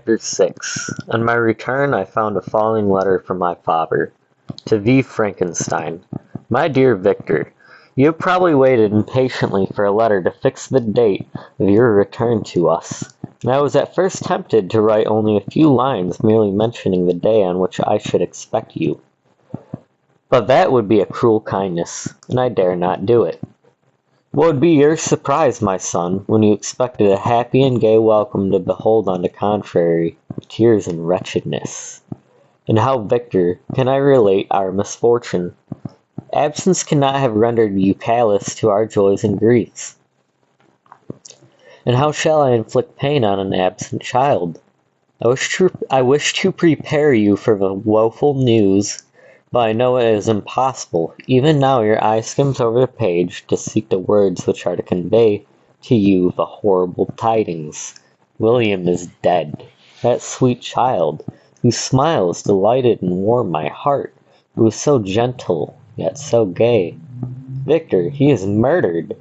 Chapter 6. On my return, I found a following letter from my father. To V. Frankenstein. My dear Victor, you have probably waited impatiently for a letter to fix the date of your return to us, and I was at first tempted to write only a few lines merely mentioning the day on which I should expect you. But that would be a cruel kindness, and I dare not do it. What would be your surprise, my son, when you expected a happy and gay welcome to behold on the contrary, tears and wretchedness? And how, Victor, can I relate our misfortune? Absence cannot have rendered you callous to our joys and griefs. And how shall I inflict pain on an absent child? I wish to prepare you for the woeful news, but I know it is impossible. Even now your eye skims over the page to seek the words which are to convey to you the horrible tidings. William is dead. That sweet child, whose smiles delighted and warmed my heart, who was so gentle, yet so gay. Victor, he is murdered.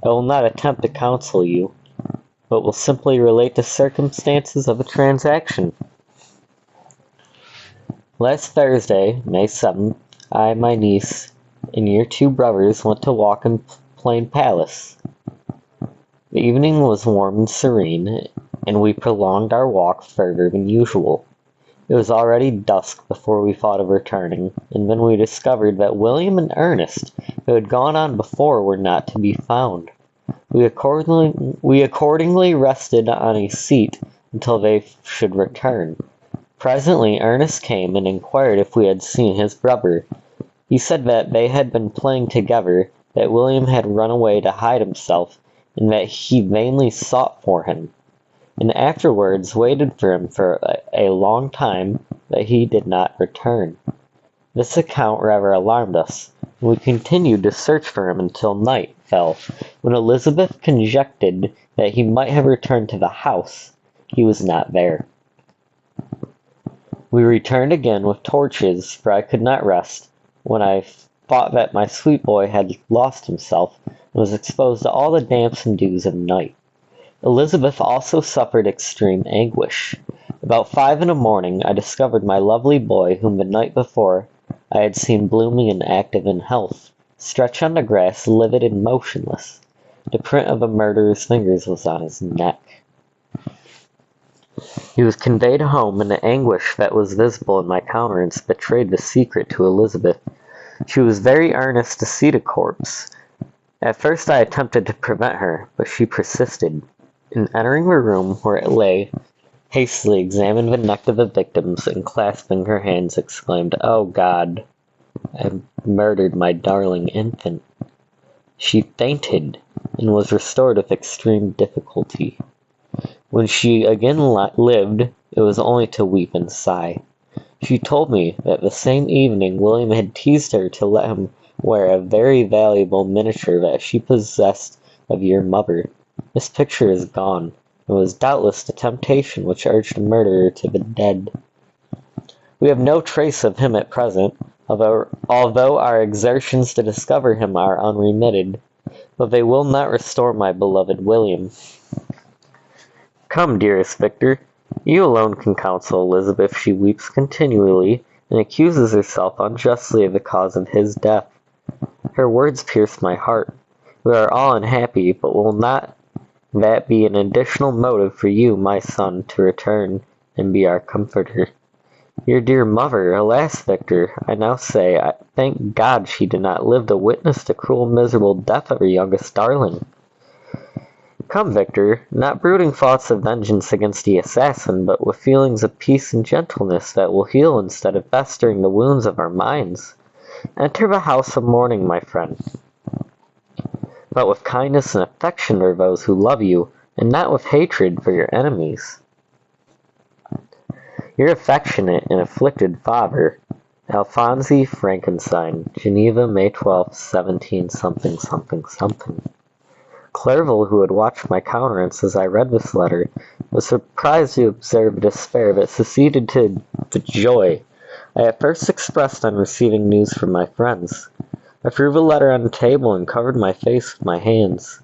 I will not attempt to counsel you, but will simply relate the circumstances of the transaction. Last Thursday, May 7th, I, my niece, and your two brothers went to walk in Plain Palace. The evening was warm and serene, and we prolonged our walk further than usual. It was already dusk before we thought of returning, and then we discovered that William and Ernest, who had gone on before, were not to be found. We accordingly rested on a seat until they should return. Presently Ernest came and inquired if we had seen his brother. He said that they had been playing together, that William had run away to hide himself, and that he vainly sought for him, and afterwards waited for him for a long time, that he did not return. This account rather alarmed us, and we continued to search for him until night fell, when Elizabeth conjectured that he might have returned to the house. He was not there. We returned again with torches, for I could not rest, when I thought that my sweet boy had lost himself, and was exposed to all the damps and dews of night. Elizabeth also suffered extreme anguish. About 5 in the morning I discovered my lovely boy, whom the night before I had seen blooming and active in health, stretched on the grass, livid and motionless. The print of a murderer's fingers was on his neck. He was conveyed home, and the anguish that was visible in my countenance betrayed the secret to Elizabeth. She was very earnest to see the corpse. At first I attempted to prevent her, but she persisted. In entering the room where it lay, hastily examined the neck of the victims, and clasping her hands, exclaimed, "Oh God, I have murdered my darling infant." She fainted, and was restored with extreme difficulty. When she again lived, it was only to weep and sigh. She told me that the same evening William had teased her to let him wear a very valuable miniature that she possessed of your mother. This picture is gone, and was doubtless the temptation which urged the murderer to the dead. We have no trace of him at present, although our exertions to discover him are unremitted, but they will not restore my beloved William. Come, dearest Victor, you alone can counsel Elizabeth. She weeps continually, and accuses herself unjustly of the cause of his death. Her words pierce my heart. We are all unhappy, but will not that be an additional motive for you, my son, to return and be our comforter? Your dear mother, alas, Victor, I now say, I thank God she did not live to witness the cruel, miserable death of her youngest darling. Come, Victor, not brooding thoughts of vengeance against the assassin, but with feelings of peace and gentleness that will heal instead of festering the wounds of our minds. Enter the house of mourning, my friend, but with kindness and affection for those who love you, and not with hatred for your enemies. Your affectionate and afflicted father, Alphonse Frankenstein, Geneva, May 12th, 17 something. Clerval, who had watched my countenance as I read this letter, was surprised to observe despair that succeeded to the joy I at first expressed on receiving news from my friends. I threw the letter on the table and covered my face with my hands.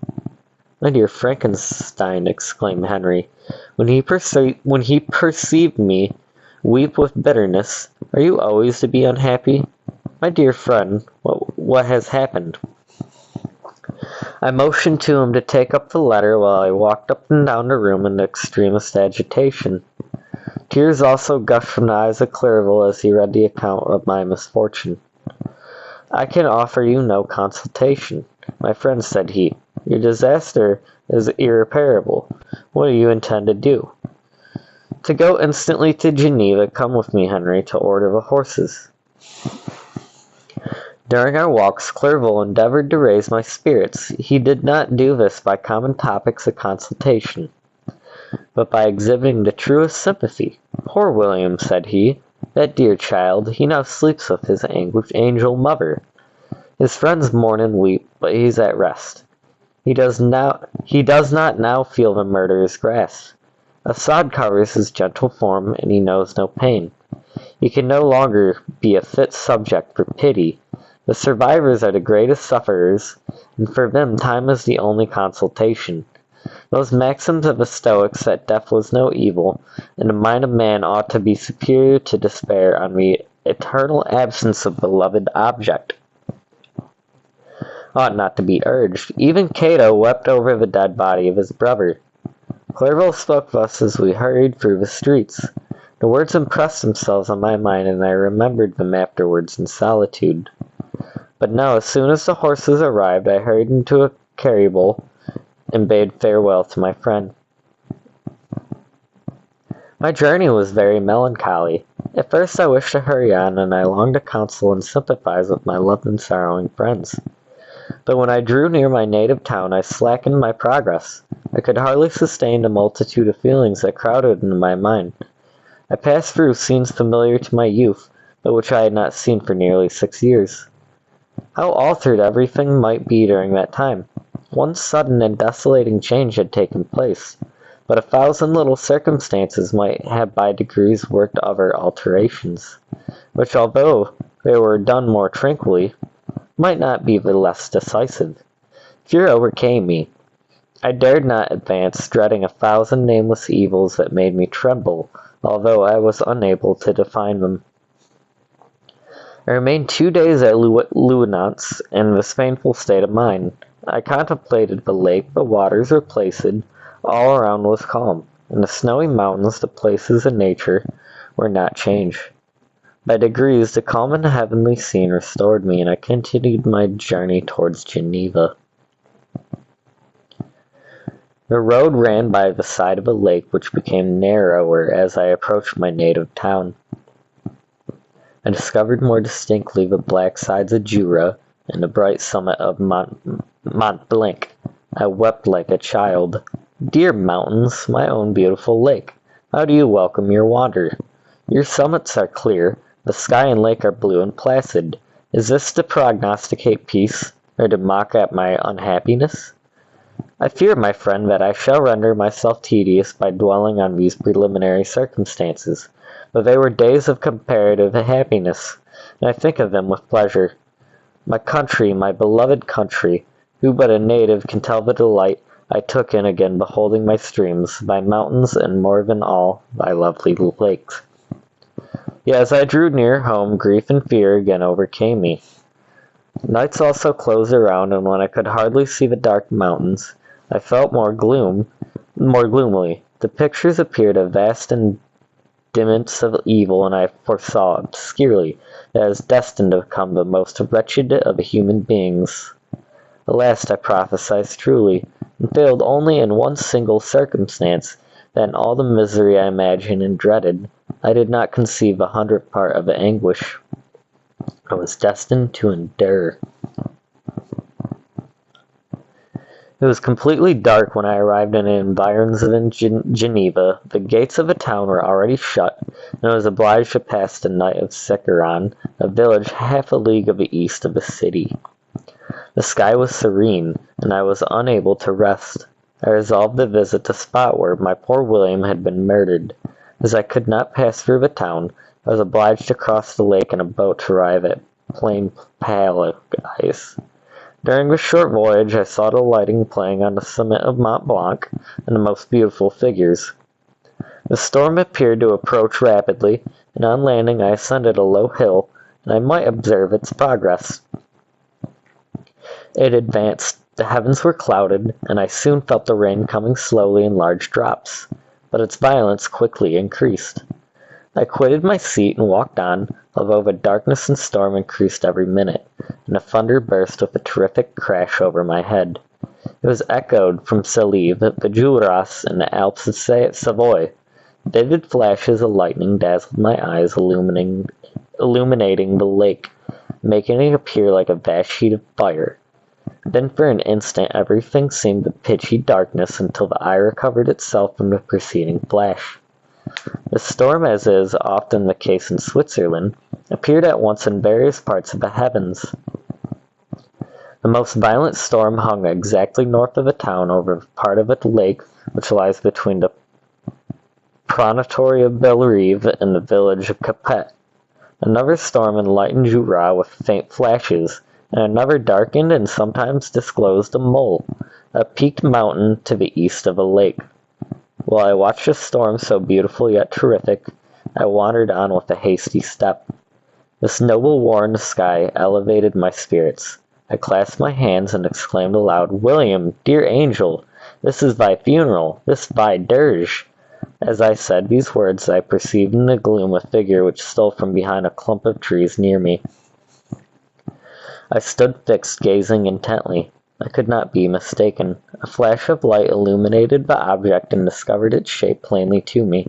"My dear Frankenstein," exclaimed Henry, when he perceived me weep with bitterness, "are you always to be unhappy? My dear friend, what has happened?" I motioned to him to take up the letter while I walked up and down the room in the extremest agitation. Tears also gushed from the eyes of Clerval as he read the account of my misfortune. "I can offer you no consolation, my friend," said he. "Your disaster is irreparable. What do you intend to do?" "To go instantly to Geneva. Come with me, Henry, to order the horses." During our walks, Clerval endeavored to raise my spirits. He did not do this by common topics of consultation, but by exhibiting the truest sympathy. "Poor William," said he, "that dear child, he now sleeps with his angel mother. His friends mourn and weep, but he's at rest. He does not now feel the murderer's grasp. A sod covers his gentle form, and he knows no pain. He can no longer be a fit subject for pity. The survivors are the greatest sufferers, and for them time is the only consolation. Those maxims of the Stoics that death was no evil, and the mind of man ought to be superior to despair on the eternal absence of beloved object, ought not to be urged. Even Cato wept over the dead body of his brother." Clerval spoke thus as we hurried through the streets. The words impressed themselves on my mind, and I remembered them afterwards in solitude. But now, as soon as the horses arrived, I hurried into a carriole and bade farewell to my friend. My journey was very melancholy. At first I wished to hurry on, and I longed to counsel and sympathize with my loved and sorrowing friends. But when I drew near my native town, I slackened my progress. I could hardly sustain the multitude of feelings that crowded into my mind. I passed through scenes familiar to my youth, but which I had not seen for nearly 6 years. How altered everything might be during that time! One sudden and desolating change had taken place, but 1,000 little circumstances might have by degrees worked other alterations, which, although they were done more tranquilly, might not be the less decisive. Fear overcame me. I dared not advance, dreading 1,000 nameless evils that made me tremble, although I was unable to define them. I remained 2 days at Louisance in this painful state of mind. I contemplated the lake, the waters were placid, all around was calm, and the snowy mountains, the places of nature, were not changed. By degrees the calm and heavenly scene restored me, and I continued my journey towards Geneva. The road ran by the side of a lake which became narrower as I approached my native town. I discovered more distinctly the black sides of Jura and the bright summit of Mont Blanc. I wept like a child. "Dear mountains, my own beautiful lake, how do you welcome your wanderer? Your summits are clear, the sky and lake are blue and placid. Is this to prognosticate peace, or to mock at my unhappiness? I fear, my friend, that I shall render myself tedious by dwelling on these preliminary circumstances, but they were days of comparative happiness, and I think of them with pleasure. My country, my beloved country, who but a native can tell the delight I took in again beholding my streams, thy mountains, and more than all, thy lovely lakes." Yet as I drew near home, grief and fear again overcame me. Nights also closed around, and when I could hardly see the dark mountains, I felt more gloomily. The pictures appeared a vast endowments of evil, and I foresaw obscurely that I was destined to become the most wretched of human beings. Alas, I prophesied truly, and failed only in one single circumstance, that in all the misery I imagined and dreaded, I did not conceive 100th part of the anguish I was destined to endure. It was completely dark when I arrived in the environs of Geneva. The gates of the town were already shut, and I was obliged to pass the night at Secaron, a village half a league of the east of the city. The sky was serene, and I was unable to rest. I resolved to visit the spot where my poor William had been murdered. As I could not pass through the town, I was obliged to cross the lake in a boat to arrive at Plain Paradise. During the short voyage I saw the lighting playing on the summit of Mont Blanc, and the most beautiful figures. The storm appeared to approach rapidly, and on landing I ascended a low hill, and I might observe its progress. It advanced, the heavens were clouded, and I soon felt the rain coming slowly in large drops, but its violence quickly increased. I quitted my seat and walked on, although the darkness and storm increased every minute, and the thunder burst with a terrific crash over my head. It was echoed from Shelley, the Jura, and the Alps of Savoy. Vivid flashes of lightning dazzled my eyes, illuminating the lake, making it appear like a vast sheet of fire. Then for an instant everything seemed a pitchy darkness until the eye recovered itself from the preceding flash. The storm, as is often the case in Switzerland, appeared at once in various parts of the heavens. The most violent storm hung exactly north of the town over part of the lake which lies between the promontory of Bellerive and the village of Capet. Another storm enlightened Jura with faint flashes, and another darkened and sometimes disclosed a mole, a peaked mountain to the east of a lake. While I watched a storm so beautiful yet terrific, I wandered on with a hasty step. This noble war in the sky elevated my spirits. I clasped my hands and exclaimed aloud, "William, dear angel, this is thy funeral, this thy dirge." As I said these words, I perceived in the gloom a figure which stole from behind a clump of trees near me. I stood fixed, gazing intently. I could not be mistaken. A flash of light illuminated the object and discovered its shape plainly to me.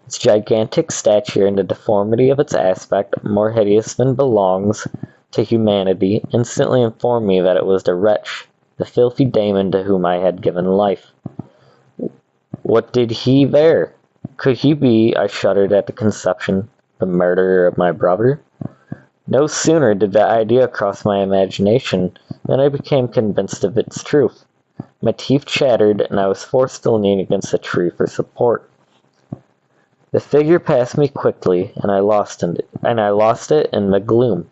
Its gigantic stature and the deformity of its aspect, more hideous than belongs to humanity, instantly informed me that it was the wretch, the filthy Damon to whom I had given life. What did he there? Could he be, I shuddered at the conception, the murderer of my brother? No sooner did the idea cross my imagination than I became convinced of its truth. My teeth chattered, and I was forced to lean against a tree for support. The figure passed me quickly, and I lost it in the gloom.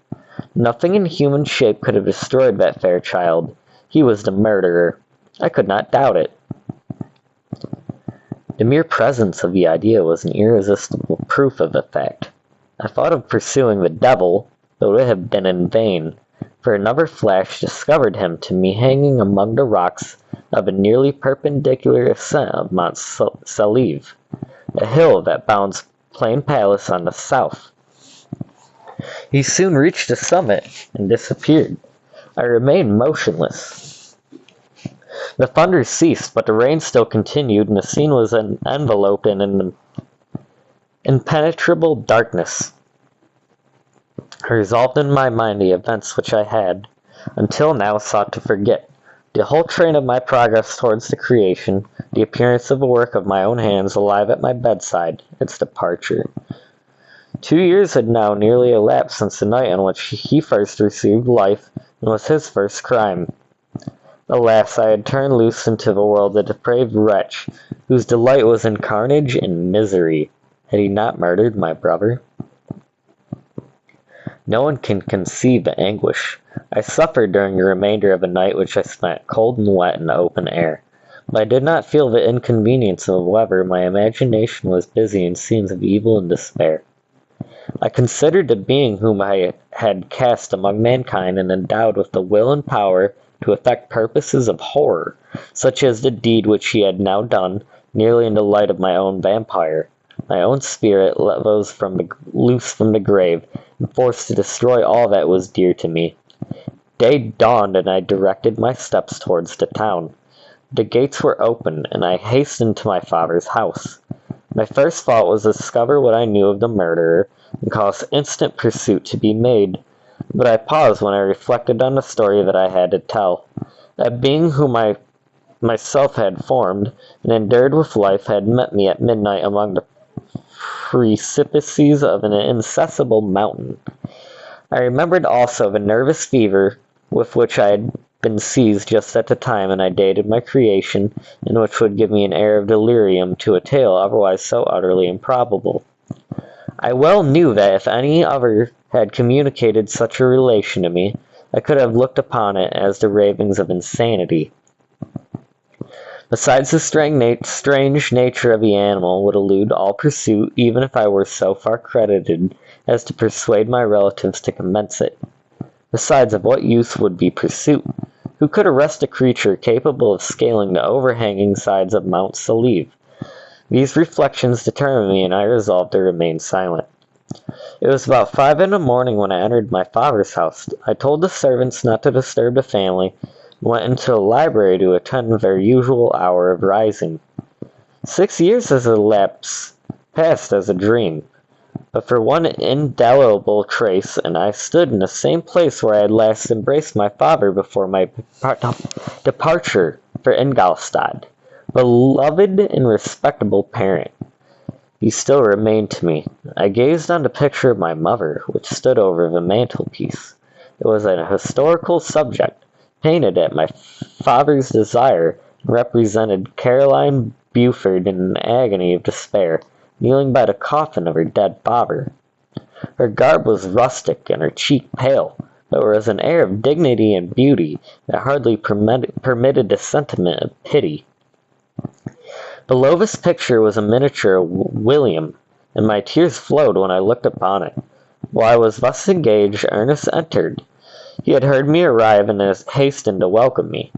Nothing in human shape could have destroyed that fair child. He was the murderer. I could not doubt it. The mere presence of the idea was an irresistible proof of the fact. I thought of pursuing the devil, though it would have been in vain, for another flash discovered him to me hanging among the rocks of a nearly perpendicular ascent of Mont Saleve, a hill that bounds Plain Palace on the south. He soon reached the summit and disappeared. I remained motionless. The thunder ceased, but the rain still continued, and the scene was enveloped in an impenetrable darkness. I resolved in my mind the events which I had, until now, sought to forget. The whole train of my progress towards the creation, the appearance of a work of my own hands alive at my bedside, its departure. 2 years had now nearly elapsed since the night on which he first received life, and was his first crime. Alas, I had turned loose into the world a depraved wretch, whose delight was in carnage and misery. Had he not murdered my brother? No one can conceive the anguish. I suffered during the remainder of a night which I spent cold and wet in the open air. But I did not feel the inconvenience of the weather. My imagination was busy in scenes of evil and despair. I considered the being whom I had cast among mankind and endowed with the will and power to effect purposes of horror, such as the deed which he had now done, nearly in the light of my own vampire. My own spirit let loose from the grave, and forced to destroy all that was dear to me. Day dawned, and I directed my steps towards the town. The gates were open, and I hastened to my father's house. My first thought was to discover what I knew of the murderer, and cause instant pursuit to be made. But I paused when I reflected on the story that I had to tell. That being whom I myself had formed, and endured with life, had met me at midnight among the precipices of an inaccessible mountain. I remembered also the nervous fever with which I had been seized just at the time, and I dated my creation, and which would give me an air of delirium to a tale otherwise so utterly improbable. I well knew that if any other had communicated such a relation to me, I could have looked upon it as the ravings of insanity. Besides, the strange nature of the animal would elude all pursuit, even if I were so far credited as to persuade my relatives to commence it. Besides, of what use would be pursuit? Who could arrest a creature capable of scaling the overhanging sides of Mount Saleve? These reflections determined me, and I resolved to remain silent. It was about 5 in the morning when I entered my father's house. I told the servants not to disturb the family, and went into the library to attend their usual hour of rising. 6 years has elapsed, passed as a dream, but for one indelible trace, and I stood in the same place where I had last embraced my father before my departure for Ingolstadt. Beloved and respectable parent, he still remained to me. I gazed on the picture of my mother, which stood over the mantelpiece. It was an historical subject, painted at my father's desire, and represented Caroline Beaufort in an agony of despair, kneeling by the coffin of her dead father. Her garb was rustic and her cheek pale, but there was an air of dignity and beauty that hardly permitted the sentiment of pity. Below this picture was a miniature of William, and my tears flowed when I looked upon it. While I was thus engaged, Ernest entered. He had heard me arrive and hastened to welcome me.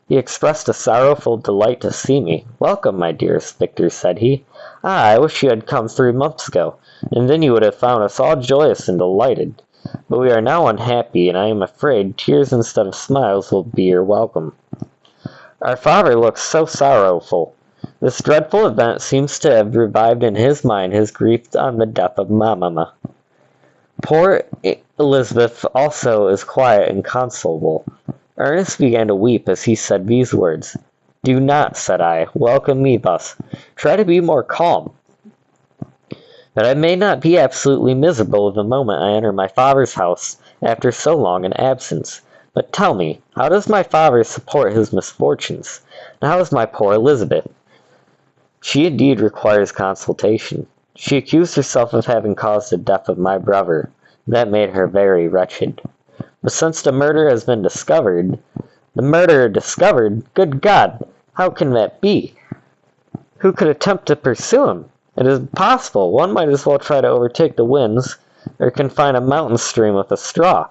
He expressed a sorrowful delight to see me. "Welcome, my dearest Victor," said he. "Ah, I wish you had come 3 months ago, and then you would have found us all joyous and delighted. But we are now unhappy, and I am afraid tears instead of smiles will be your welcome." Our father looked so sorrowful. This dreadful event seems to have revived in his mind his grief on the death of Mamma. Poor Elizabeth also is quiet and consolable. Ernest began to weep as he said these words. "Do not," said I, "welcome me thus. Try to be more calm, that I may not be absolutely miserable the moment I enter my father's house after so long an absence. But tell me, how does my father support his misfortunes? And how is my poor Elizabeth?" She indeed requires consultation. She accused herself of having caused the death of my brother. That made her very wretched. But since the murderer has been discovered... The murderer discovered? Good God! How can that be? Who could attempt to pursue him? It is impossible. One might as well try to overtake the winds, or confine a mountain stream with a straw.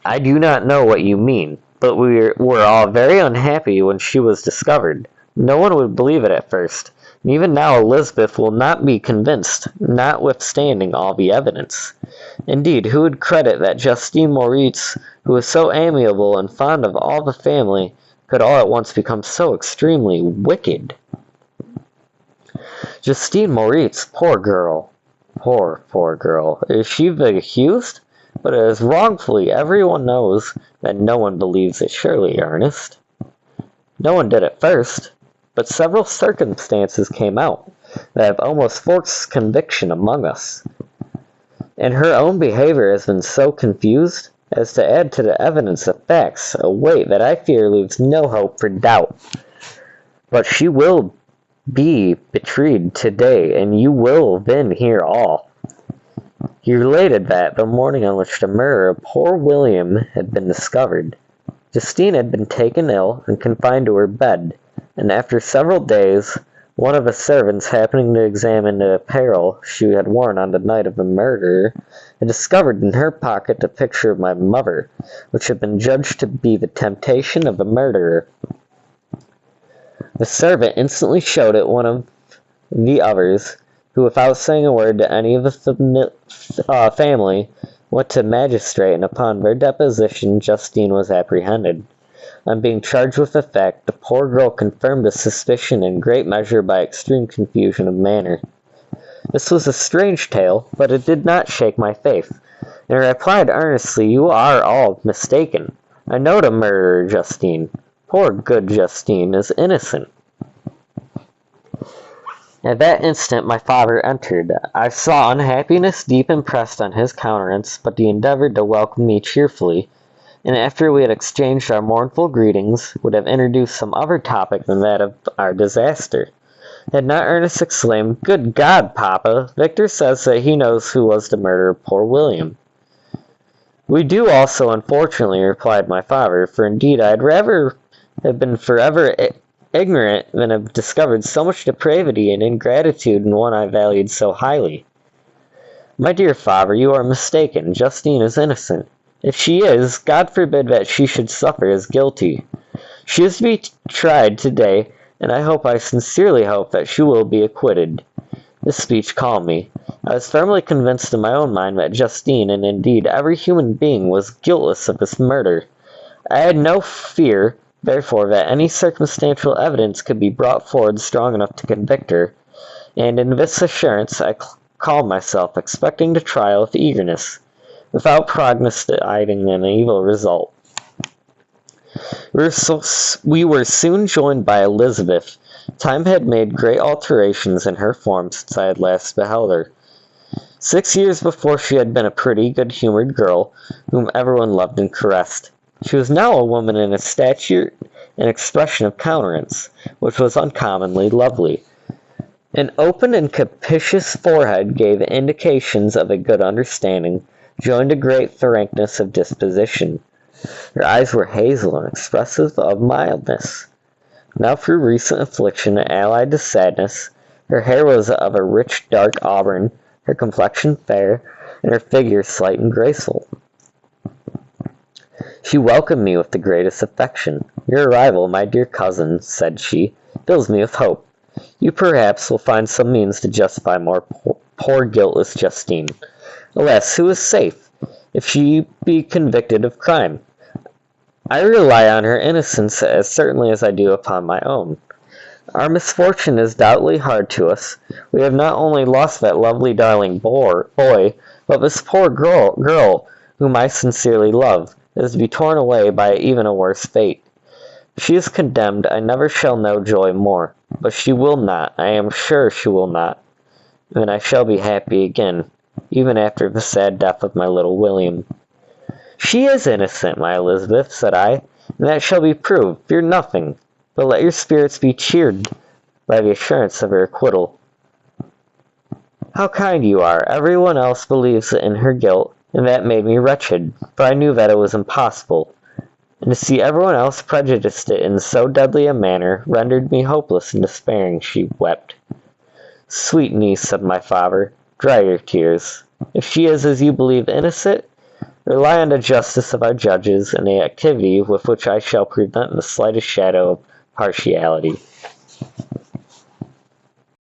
"I do not know what you mean, but we were all very unhappy when she was discovered. No one would believe it at first, and even now Elizabeth will not be convinced, notwithstanding all the evidence. Indeed, who would credit that Justine Moritz, who was so amiable and fond of all the family, could all at once become so extremely wicked?" Justine Moritz, poor girl. Poor girl. Is she the accused? But it is wrongfully. Everyone knows that no one believes it, surely, Ernest. No one did at first, but several circumstances came out that have almost forced conviction among us. And her own behavior has been so confused as to add to the evidence of facts a weight that I fear leaves no hope for doubt. But she will be betrayed today, and you will then hear all. He related that, the morning on which the murder of poor William had been discovered, Justine had been taken ill and confined to her bed, and after several days, one of the servants happening to examine the apparel she had worn on the night of the murder, had discovered in her pocket the picture of my mother, which had been judged to be the temptation of the murderer. The servant instantly showed it one of the others, who, without saying a word to any of the family, went to the magistrate, and upon their deposition Justine was apprehended. On being charged with the fact, the poor girl confirmed the suspicion in great measure by extreme confusion of manner. This was a strange tale, but it did not shake my faith, and I replied earnestly, "You are all mistaken. I know the murderer, Justine. Poor good Justine is innocent." At that instant my father entered. I saw unhappiness deep impressed on his countenance, but he endeavored to welcome me cheerfully, and after we had exchanged our mournful greetings, would have introduced some other topic than that of our disaster. Had not Ernest exclaimed, "Good God, Papa! Victor says that he knows who was the murderer of poor William." We do also, unfortunately, replied my father, for indeed I'd rather have been forever ignorant than have discovered so much depravity and ingratitude in one I valued so highly. My dear father, you are mistaken. Justine is innocent. If she is, God forbid that she should suffer as guilty. She is to be tried today, and I sincerely hope, that she will be acquitted. This speech calmed me. I was firmly convinced in my own mind that Justine, and indeed every human being, was guiltless of this murder. I had no fear, therefore, that any circumstantial evidence could be brought forward strong enough to convict her, and in this assurance I calmed myself, expecting the trial with eagerness, without prognosticating an evil result. We were soon joined by Elizabeth. Time had made great alterations in her form since I had last beheld her. 6 years before she had been a pretty, good-humored girl, whom everyone loved and caressed. She was now a woman in a stature and expression of countenance, which was uncommonly lovely. An open and capacious forehead gave indications of a good understanding, joined to great frankness of disposition. Her eyes were hazel and expressive of mildness. Now through recent affliction allied to sadness, her hair was of a rich dark auburn, her complexion fair, and her figure slight and graceful. She welcomed me with the greatest affection. Your arrival, my dear cousin, said she, fills me with hope. You perhaps will find some means to justify poor guiltless Justine. Alas, who is safe, if she be convicted of crime? I rely on her innocence as certainly as I do upon my own. Our misfortune is doubly hard to us. We have not only lost that lovely darling boy, but this poor girl, whom I sincerely love, is to be torn away by even a worse fate. If she is condemned, I never shall know joy more. But she will not, I am sure she will not, and I shall be happy again, even after the sad death of my little William. She is innocent, my Elizabeth, said I, and that shall be proved. Fear nothing, but let your spirits be cheered by the assurance of her acquittal. How kind you are! Everyone else believes in her guilt, and that made me wretched, for I knew that it was impossible. And to see everyone else prejudiced it in so deadly a manner rendered me hopeless and despairing, she wept. Sweet niece, said my father, dry your tears. If she is, as you believe, innocent, rely on the justice of our judges and the activity with which I shall prevent the slightest shadow of partiality.